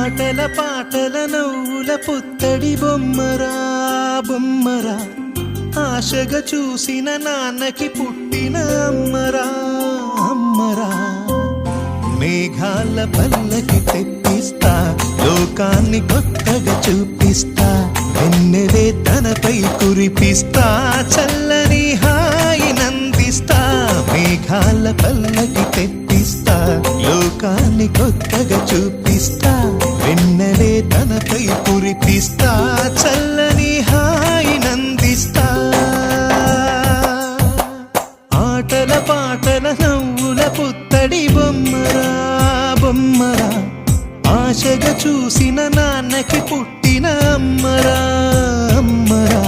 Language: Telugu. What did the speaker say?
ఆటల పాటల నవ్వుల పుత్తడి బొమ్మరా బొమ్మరా, ఆశగా చూసిన నాన్నకి పుట్టిన అమ్మరా అమ్మరా. మేఘాల పల్లకి తెప్పిస్తా, లోకాన్ని కొత్తగా చూపిస్తా, వెన్నెలే తనపై కురిపిస్తా, చల్లని హాయి నందిస్తా. మేఘాల పల్లకి తెప్పిస్తా, లోకాన్ని కొత్తగా చూపిస్తా, వెన్నెలే తనపై కురిపిస్తా, చల్లని హాయి నందిస్తా. ఆటల పాటల నవ్వుల పుత్తడి బొమ్మరా బొమ్మరా, ఆశగా చూసిన నాన్నకి పుట్టిన అమ్మరా అమ్మరా.